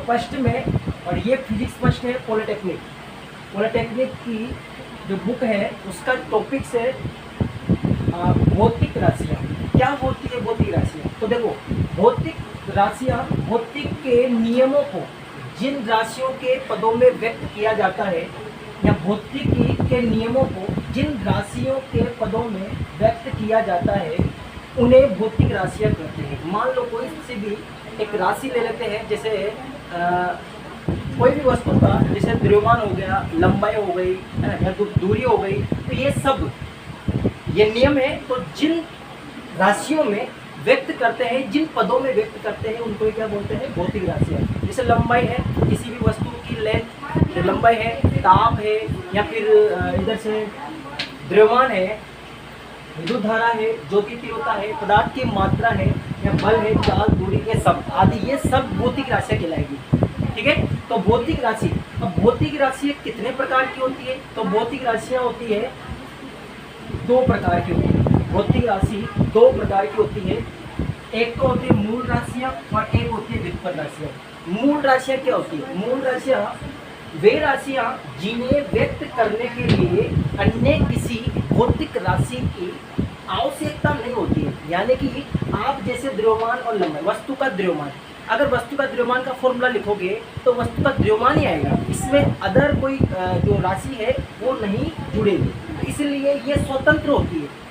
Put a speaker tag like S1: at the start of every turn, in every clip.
S1: First में, और ये फिजिक्स फर्स्ट है पॉलिटेक्निक। पॉलिटेक्निक की जो बुक है उसका टॉपिक है भौतिक राशियाँ। क्या होती है भौतिक राशियाँ? तो देखो, भौतिक राशियाँ भौतिक के नियमों को जिन राशियों के पदों में व्यक्त किया जाता है, या भौतिकी के नियमों को जिन राशियों के पदों में व्यक्त किया जाता है, उन्हें भौतिक राशियाँ कहते हैं। मान लो कोई से भी एक राशि ले लेते हैं, जैसे कोई भी वस्तु का, जैसे द्रव्यमान हो गया, लंबाई हो गई, है ना, या दूरी हो गई, तो ये सब ये नियम है। तो जिन राशियों में व्यक्त करते हैं, जिन पदों में व्यक्त करते हैं, उनको क्या बोलते हैं? भौतिक राशियाँ। जैसे लंबाई है, किसी भी वस्तु की लेंथ जो लंबाई है, ताप है, या फिर इधर से द्रव्यमान है, विद्युत धारा है, ज्योति तीव्रता है, पदार्थ की मात्रा है, या बल है, चाल, दूरी, ये सब आदि, ये सब भौतिक राशियाँ कहलाएगी। ठीक है, तो भौतिक राशि, अब भौतिक राशि कितने प्रकार की होती है? तो भौतिक राशियाँ होती है 2 प्रकार की होती है। भौतिक राशि 2 प्रकार की होती है। एक तो होती है मूल राशियाँ और एक होती है व्युत्पन्न राशियाँ। मूल राशियाँ क्या होती है? मूल राशियाँ वे राशियाँ जिन्हें व्यक्त करने के लिए अन्य किसी भौतिक राशि की आवश्यकता नहीं होती है। यानी कि आप जैसे द्रव्यमान और लंबाई, वस्तु का द्रव्यमान, अगर वस्तु का द्रव्यमान का फॉर्मूला लिखोगे तो वस्तु का द्रव्यमान ही आएगा, इसमें अदर कोई जो राशि है वो नहीं जुड़ेगी। इसलिए ये स्वतंत्र होती है।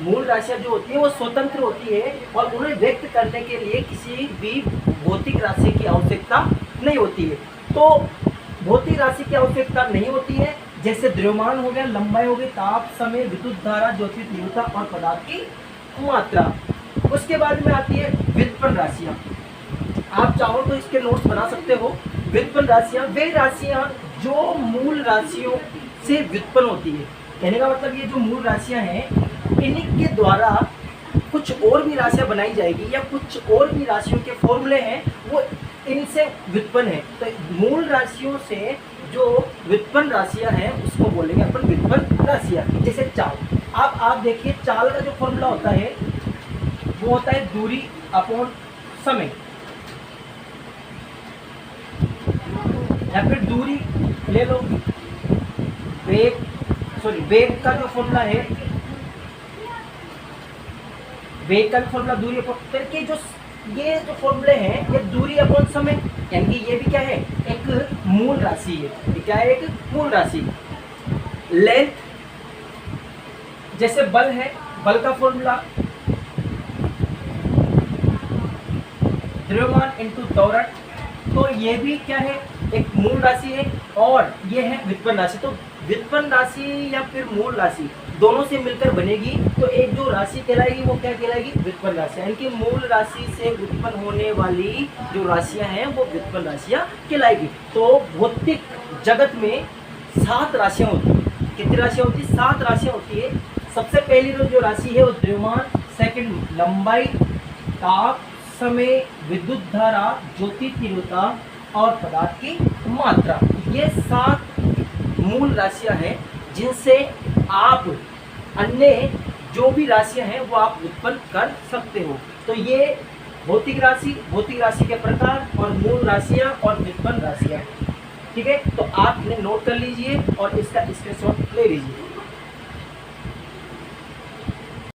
S1: मूल राशियाँ जो होती है वो स्वतंत्र होती है और उन्हें व्यक्त करने के लिए किसी भी भौतिक राशि की आवश्यकता नहीं होती है। तो भौतिक राशि की आवश्यकता नहीं होती है, जैसे द्रव्यमान हो गया, लंबाई हो गई, ताप, समय, विद्युत धारा, ज्योति तीव्रता और पदार्थ की मात्रा। उसके बाद में आती है व्युत्पन्न राशियाँ। आप चाहो तो इसके नोट्स बना सकते हो। व्युत्पन्न राशियाँ वे राशियाँ जो मूल राशियों से व्युत्पन्न होती है। कहने का मतलब ये जो मूल राशियाँ हैं, इन्हीं के द्वारा कुछ और भी राशियाँ बनाई जाएगी, या कुछ और भी राशियों के फॉर्मूले हैं वो इनसे व्युत्पन्न है। तो मूल राशियों से जो व्युत्पन्न राशियाँ हैं उसको बोलेंगे अपन व्युत्पन्न राशियाँ। जैसे चाल, आप देखिए चाल का जो फॉर्मूला होता है वो होता है दूरी अपॉन समय, या फिर दूरी ले लो, वेग का जो फॉर्मूला है, वेग का फॉर्मूला दूरी अपॉन, करके जो ये जो फॉर्मूले हैं ये दूरी अपॉन समय, यानी कि ये भी क्या है? एक मूल राशि है। ये क्या है? एक मूल राशि। लेंथ, जैसे बल है, बल का फॉर्मूला द्रव्यमान इंटू त्वरण, तो ये भी क्या है? एक मूल राशि है। और ये है व्युत्पन्न राशि। तो व्युत्पन्न राशि या फिर मूल राशि दोनों से मिलकर बनेगी, तो एक जो राशि कहलाएगी वो क्या कहलाएगी? व्युत्पन्न राशि। यानी कि मूल राशि से उत्पन्न होने वाली जो राशियां हैं वो व्युत्पन्न राशियां कहलाएगी। तो भौतिक जगत में 7 राशियां होती हैं। कितनी राशियां होती है? 7 राशियां होती है। सबसे पहली जो राशि है वो द्रव्यमान, सेकंड लंबाई, ताप, समय, विद्युत धारा, ज्योति तीव्रता और पदार्थ की मात्रा। ये 7 मूल राशियां हैं जिनसे आप अन्य जो भी राशियां हैं वो आप उत्पन्न कर सकते हो। तो ये भौतिक राशि के प्रकार और मूल राशियां और व्युत्पन्न राशियां। ठीक है, तो आप इन्हें नोट कर लीजिए और इसका स्क्रीनशॉट ले लीजिए।